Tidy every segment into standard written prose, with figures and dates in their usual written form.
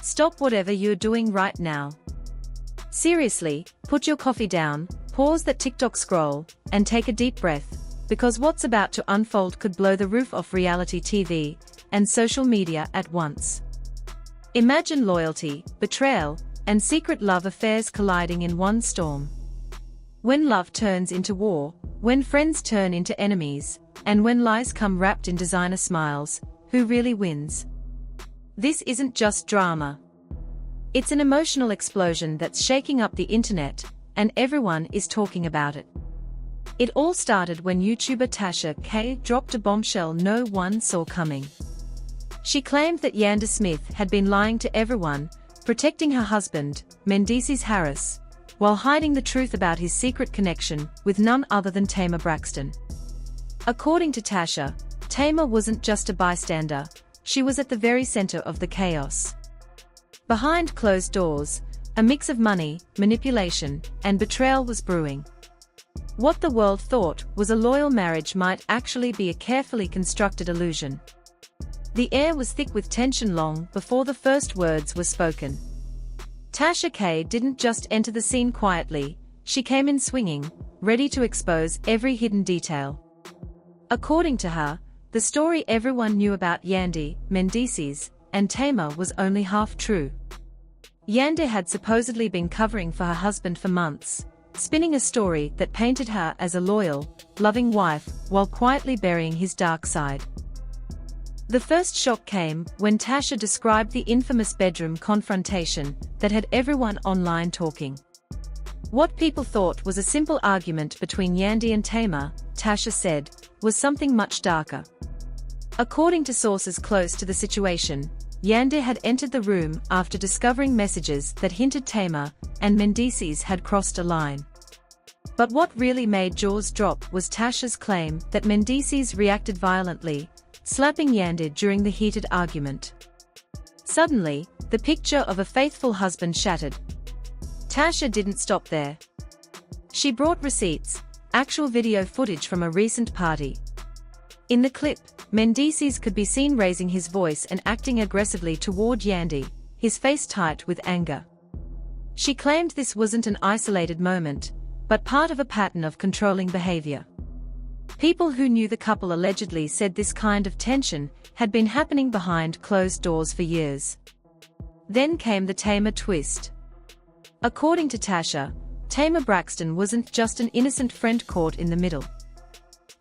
Stop whatever you're doing right now. Seriously, put your coffee down, pause that TikTok scroll, and take a deep breath, because what's about to unfold could blow the roof off reality TV and social media at once. Imagine loyalty, betrayal, and secret love affairs colliding in one storm. When love turns into war, when friends turn into enemies, and when lies come wrapped in designer smiles, who really wins? This isn't just drama. It's an emotional explosion that's shaking up the internet, and everyone is talking about it. It all started when YouTuber Tasha K dropped a bombshell no one saw coming. She claimed that Yanda Smith had been lying to everyone, protecting her husband, Mendeces Harris, while hiding the truth about his secret connection with none other than Tamar Braxton. According to Tasha, Tamar wasn't just a bystander, she was at the very center of the chaos. Behind closed doors, a mix of money, manipulation, and betrayal was brewing. What the world thought was a loyal marriage might actually be a carefully constructed illusion. The air was thick with tension long before the first words were spoken. Tasha K didn't just enter the scene quietly, she came in swinging, ready to expose every hidden detail. According to her, the story everyone knew about Yandi, Mendeces, and Tamar was only half true. Yandi had supposedly been covering for her husband for months, spinning a story that painted her as a loyal, loving wife while quietly burying his dark side. The first shock came when Tasha described the infamous bedroom confrontation that had everyone online talking. What people thought was a simple argument between Yandi and Tamar, Tasha said, was something much darker. According to sources close to the situation, Yandi had entered the room after discovering messages that hinted Tamar and Mendeces had crossed a line. But what really made jaws drop was Tasha's claim that Mendeces reacted violently, slapping Yandi during the heated argument. Suddenly, the picture of a faithful husband shattered. Tasha didn't stop there. She brought receipts, actual video footage from a recent party. In the clip, Mendeces could be seen raising his voice and acting aggressively toward Yandi, his face tight with anger. She claimed this wasn't an isolated moment, but part of a pattern of controlling behavior. People who knew the couple allegedly said this kind of tension had been happening behind closed doors for years. Then came the Tamar twist. According to Tasha, Tamar Braxton wasn't just an innocent friend caught in the middle.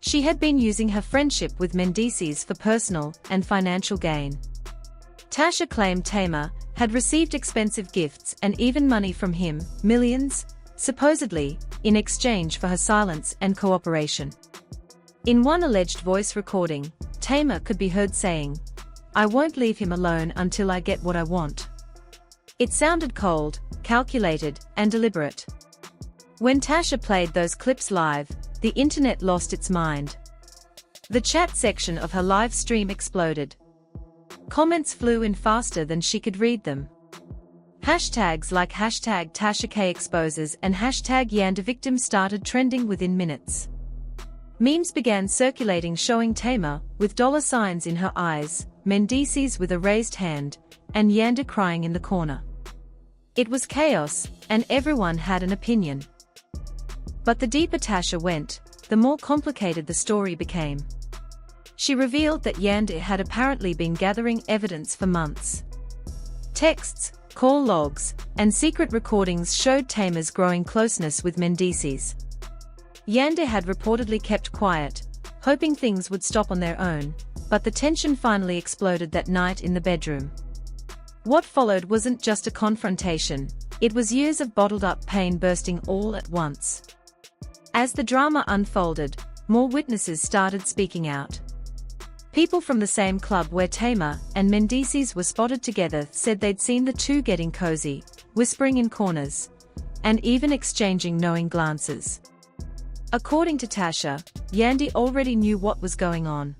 She had been using her friendship with Mendeces for personal and financial gain. Tasha claimed Tamar had received expensive gifts and even money from him, millions, supposedly, in exchange for her silence and cooperation. In one alleged voice recording, Tamar could be heard saying, "I won't leave him alone until I get what I want." It sounded cold, calculated, and deliberate. When Tasha played those clips live, the internet lost its mind. The chat section of her live stream exploded. Comments flew in faster than she could read them. Hashtags like hashtag #TashaKExposes and hashtag #YandaVictim started trending within minutes. Memes began circulating showing Tamar with dollar signs in her eyes, Mendeces with a raised hand, and Yanda crying in the corner. It was chaos, and everyone had an opinion. But the deeper Tasha went, the more complicated the story became. She revealed that Yanda had apparently been gathering evidence for months. Texts, call logs, and secret recordings showed Tamar's growing closeness with Mendeces. Yanda had reportedly kept quiet, hoping things would stop on their own, but the tension finally exploded that night in the bedroom. What followed wasn't just a confrontation, it was years of bottled-up pain bursting all at once. As the drama unfolded, more witnesses started speaking out. People from the same club where Tamar and Mendeces were spotted together said they'd seen the two getting cozy, whispering in corners, and even exchanging knowing glances. According to Tasha, Yandi already knew what was going on.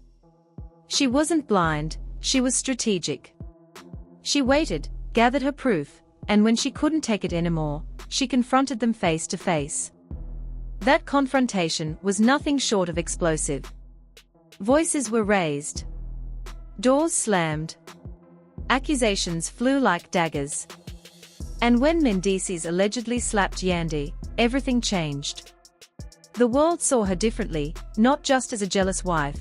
She wasn't blind, she was strategic. She waited, gathered her proof, and when she couldn't take it anymore, she confronted them face to face. That confrontation was nothing short of explosive. Voices were raised. Doors slammed. Accusations flew like daggers. And when Mendices allegedly slapped Yandy, everything changed. The world saw her differently, not just as a jealous wife,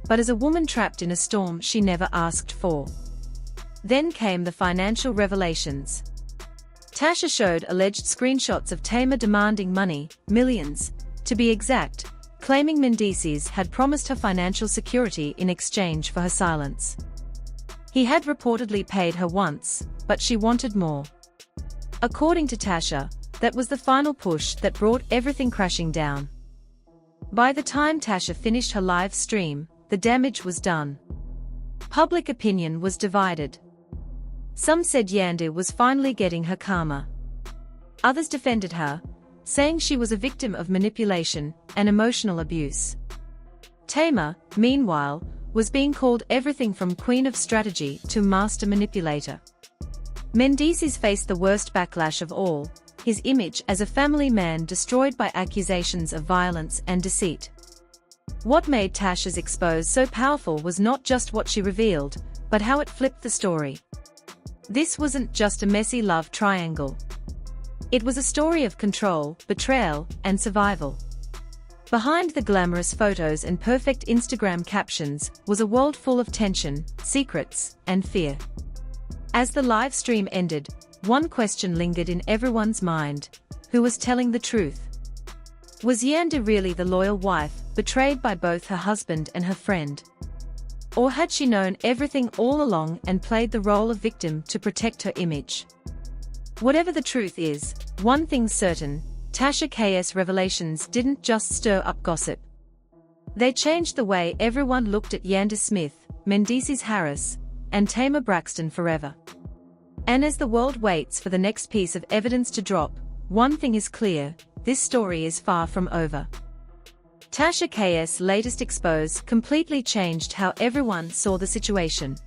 but as a woman trapped in a storm she never asked for. Then came the financial revelations. Tasha showed alleged screenshots of Tamar demanding money, millions, to be exact, claiming Mendices had promised her financial security in exchange for her silence. He had reportedly paid her once, but she wanted more. According to Tasha, that was the final push that brought everything crashing down. By the time Tasha finished her live stream, the damage was done. Public opinion was divided. Some said Yandy was finally getting her karma. Others defended her, saying she was a victim of manipulation and emotional abuse. Tamar, meanwhile, was being called everything from queen of strategy to master manipulator. Mendices faced the worst backlash of all, his image as a family man destroyed by accusations of violence and deceit. What made Tasha's expose so powerful was not just what she revealed, but how it flipped the story. This wasn't just a messy love triangle. It was a story of control, betrayal, and survival. Behind the glamorous photos and perfect Instagram captions was a world full of tension, secrets, and fear. As the live stream ended, one question lingered in everyone's mind: who was telling the truth? Was Yandy really the loyal wife, betrayed by both her husband and her friend? Or had she known everything all along and played the role of victim to protect her image? Whatever the truth is, one thing's certain: Tasha K's revelations didn't just stir up gossip. They changed the way everyone looked at Yandy Smith, Mendices Harris, and Tamar Braxton forever. And as the world waits for the next piece of evidence to drop, one thing is clear: this story is far from over. Tasha K's latest expose completely changed how everyone saw the situation.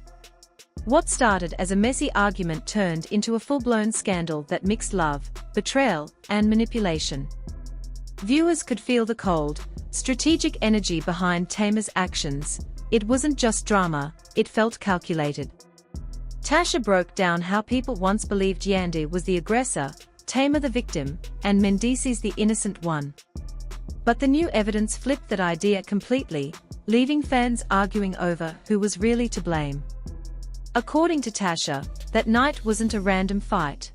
What started as a messy argument turned into a full-blown scandal that mixed love, betrayal, and manipulation. Viewers could feel the cold, strategic energy behind Tamar's actions. It wasn't just drama, it felt calculated. Tasha broke down how people once believed Yandy was the aggressor, Tamar the victim, and Mendices the innocent one. But the new evidence flipped that idea completely, leaving fans arguing over who was really to blame. According to Tasha, that night wasn't a random fight.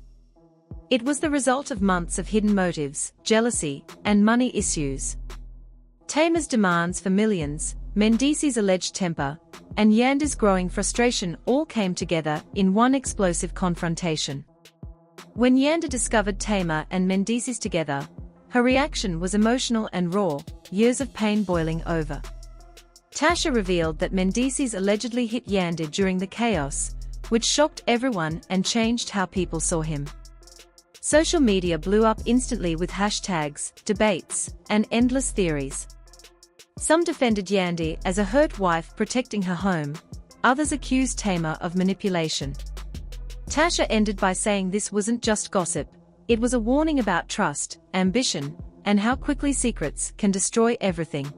It was the result of months of hidden motives, jealousy, and money issues. Tamar's demands for millions, Mendices' alleged temper, and Yandy's growing frustration all came together in one explosive confrontation. When Yandy discovered Tamar and Mendices together, her reaction was emotional and raw, years of pain boiling over. Tasha revealed that Mendices allegedly hit Yandy during the chaos, which shocked everyone and changed how people saw him. Social media blew up instantly with hashtags, debates, and endless theories. Some defended Yandy as a hurt wife protecting her home, others accused Tamar of manipulation. Tasha ended by saying this wasn't just gossip, it was a warning about trust, ambition, and how quickly secrets can destroy everything.